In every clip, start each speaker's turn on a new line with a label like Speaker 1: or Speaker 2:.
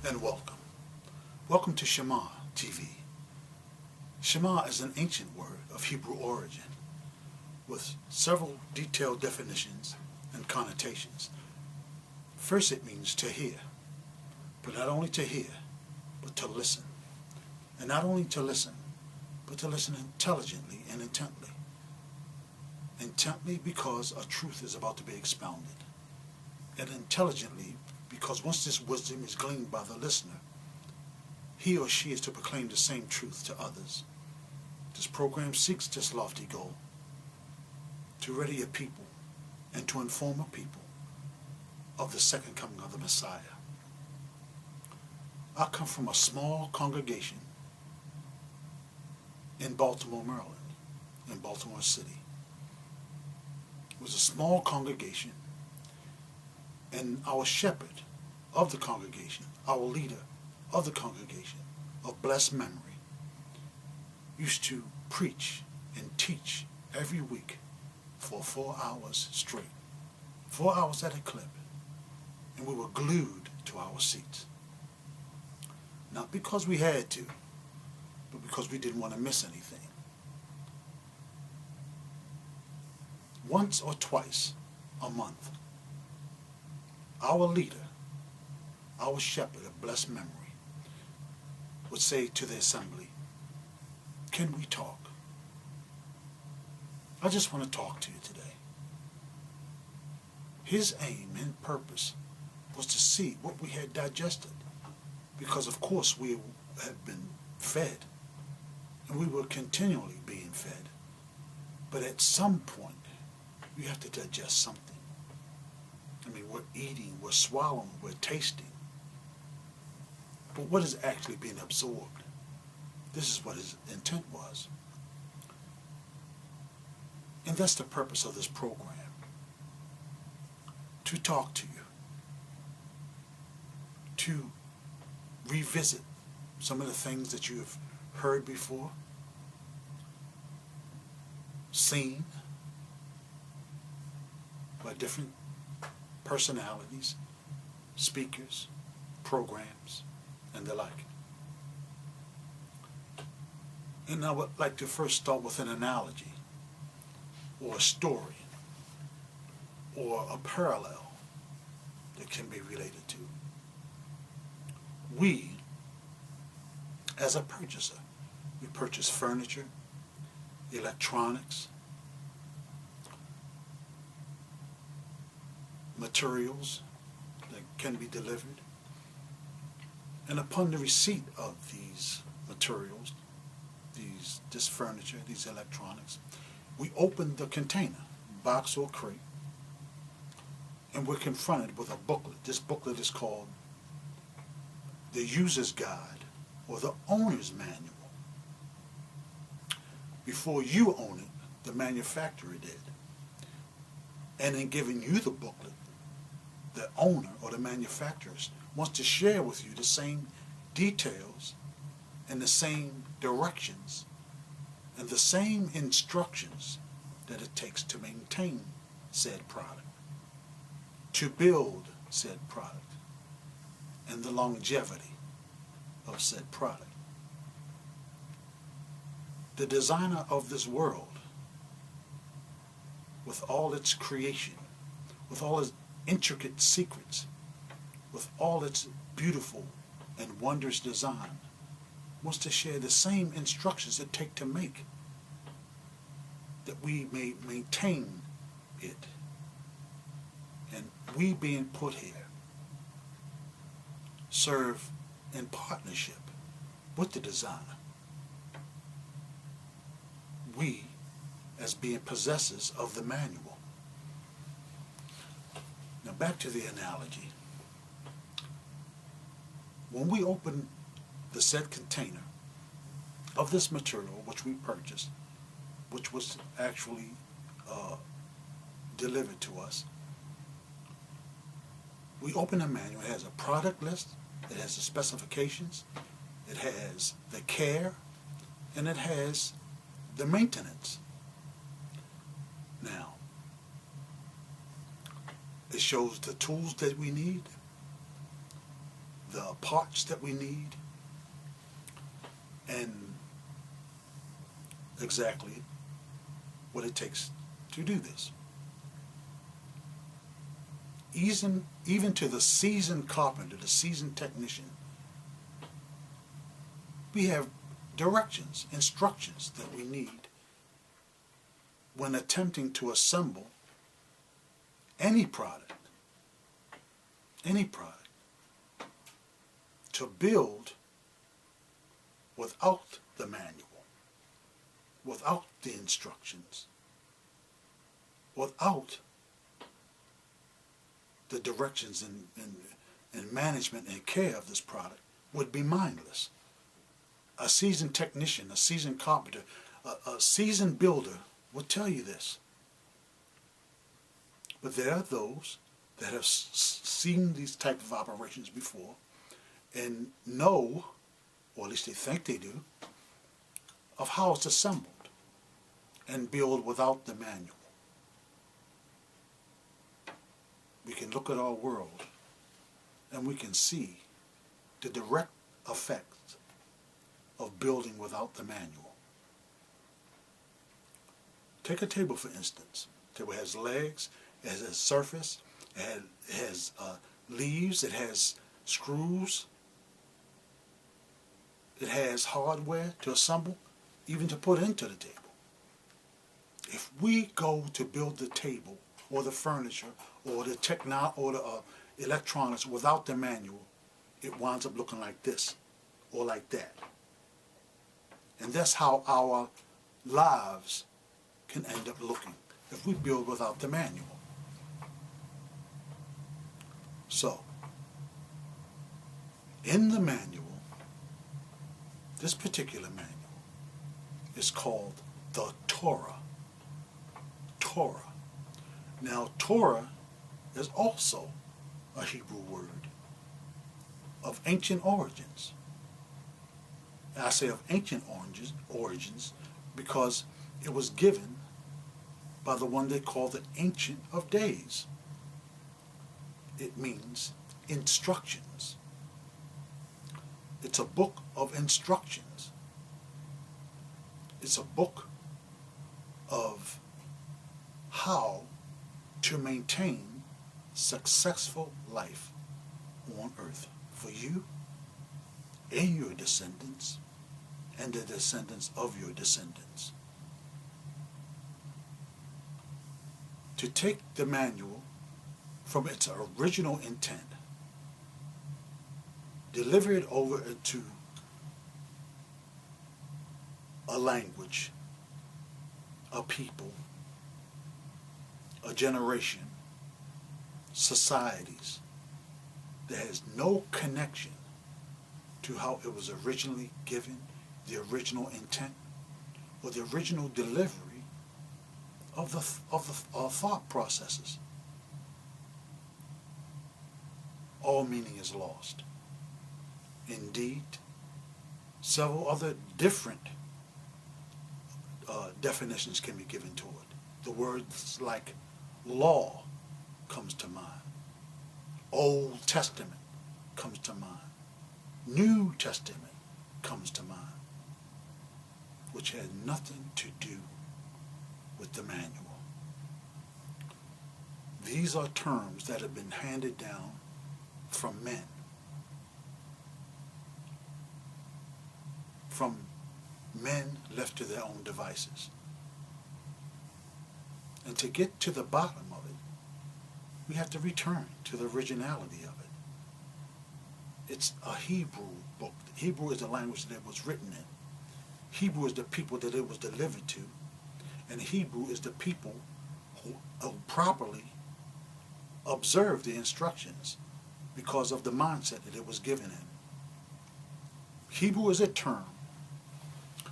Speaker 1: and welcome. Welcome to Shema T.V. Shema is an ancient word of Hebrew origin with several detailed definitions and connotations. First, it means to hear, but not only to hear, but to listen. And not only to listen, but to listen intelligently and intently. Intently because a truth is about to be expounded, and intelligently because once this wisdom is gleaned by the listener, he or she is to proclaim the same truth to others. This program seeks this lofty goal, to ready a people and to inform a people of the second coming of the Messiah. I come from a small congregation in Baltimore, Maryland, in Baltimore City. It was a small congregation, and our shepherd of the congregation, our leader of the congregation of blessed memory, used to preach and teach every week for 4 hours straight. 4 hours at a clip. And we were glued to our seats. Not because we had to, but because we didn't want to miss anything. Once or twice a month, our leader, our shepherd of blessed memory, would say to the assembly, "Can we talk? I just want to talk to you today." His aim and purpose was to see what we had digested, because of course we had been fed, and we were continually being fed. But at some point, you have to digest something. I mean, we're eating, we're swallowing, we're tasting. But what is actually being absorbed? This is what his intent was. And that's the purpose of this program. To talk to you. To revisit some of the things that you have heard before, seen by different personalities, speakers, programs, and the like. And I would like to first start with an analogy, or a story, or a parallel that can be related to. We, as a purchaser, we purchase furniture, electronics, materials that can be delivered. And upon the receipt of these materials, this furniture, these electronics, we open the container, box or crate, and we're confronted with a booklet. This booklet is called the User's Guide or the Owner's Manual. Before you own it, the manufacturer did. And in giving you the booklet, the owner or the manufacturer wants to share with you the same details and the same directions and the same instructions that it takes to maintain said product, to build said product, and the longevity of said product. The designer of this world, with all its creation, with all its intricate secrets, with all its beautiful and wondrous design, wants to share the same instructions it takes to make, that we may maintain it. And we being put here serve in partnership with the designer. We, as being possessors of the manual. Now back to the analogy. When we open the said container of this material which we purchased, which was actually delivered to us, we open a manual. It has a product list, it has the specifications, it has the care, and it has the maintenance. Now, it shows the tools that we need, the parts that we need, and exactly what it takes to do this. Even to the seasoned carpenter, the seasoned technician, we have directions, instructions that we need when attempting to assemble any product, to build without the manual, without the instructions, without the directions and management and care of this product would be mindless. A seasoned technician, a seasoned carpenter, a seasoned builder will tell you this. But there are those that have seen these type of operations before and know, or at least they think they do, of how it's assembled and build without the manual. We can look at our world and we can see the direct effects of building without the manual. Take a table, for instance. The table has legs, it has a surface, it has leaves, it has screws, it has hardware to assemble, even to put into the table. If we go to build the table or the furniture or the electronics without the manual, it winds up looking like this or like that. And that's how our lives can end up looking if we build without the manual. So, in the manual, this particular manual is called the Torah. Torah. Now, Torah is also a Hebrew word of ancient origins. And I say of ancient origins because it was given by the one they call the Ancient of Days. It means instructions. It's a book of instructions. It's a book of how to maintain successful life on earth for you and your descendants and the descendants of your descendants. To take the manual from its original intent, deliver it over into a language, a people, a generation, societies that has no connection to how it was originally given, the original intent, or the original delivery of the thought processes. All meaning is lost. Indeed, several other different definitions can be given to it. The words like law comes to mind. Old Testament comes to mind. New Testament comes to mind, which had nothing to do with the manual. These are terms that have been handed down from men, from men left to their own devices. And to get to the bottom of it, we have to return to the originality of it. It's a Hebrew book. Hebrew is the language that it was written in. Hebrew is the people that it was delivered to. And Hebrew is the people who properly observe the instructions because of the mindset that it was given in. Hebrew is a term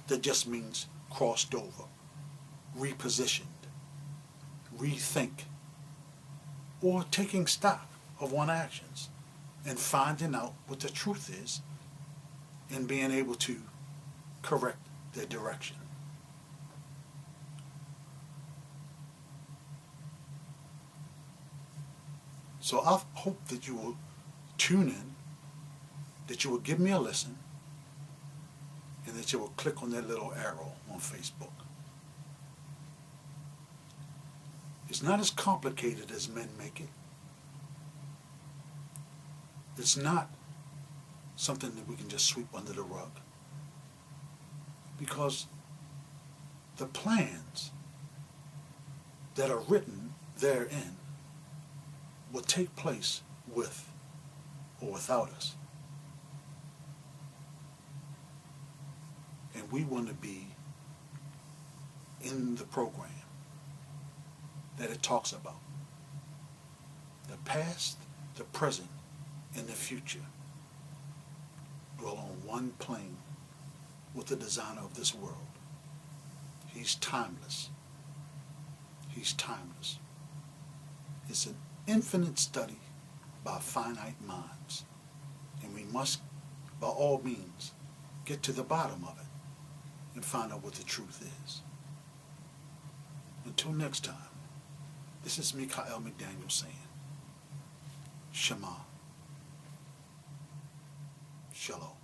Speaker 1: that just means crossed over, repositioned, rethink, or taking stock of one's actions and finding out what the truth is and being able to correct their direction. So I hope that you will tune in that you will give me a listen, and that you will click on that little arrow on Facebook. It's not as complicated as men make it. It's not something that we can just sweep under the rug. Because the plans that are written therein will take place with or without us. And we want to be in the program that it talks about. The past, the present, and the future dwell on one plane with the designer of this world. He's timeless. He's timeless. It's an infinite study by finite minds. And we must, by all means, get to the bottom of it and find out what the truth is. Until next time, this is me, Kyle McDaniel, saying, Shema. Shalom.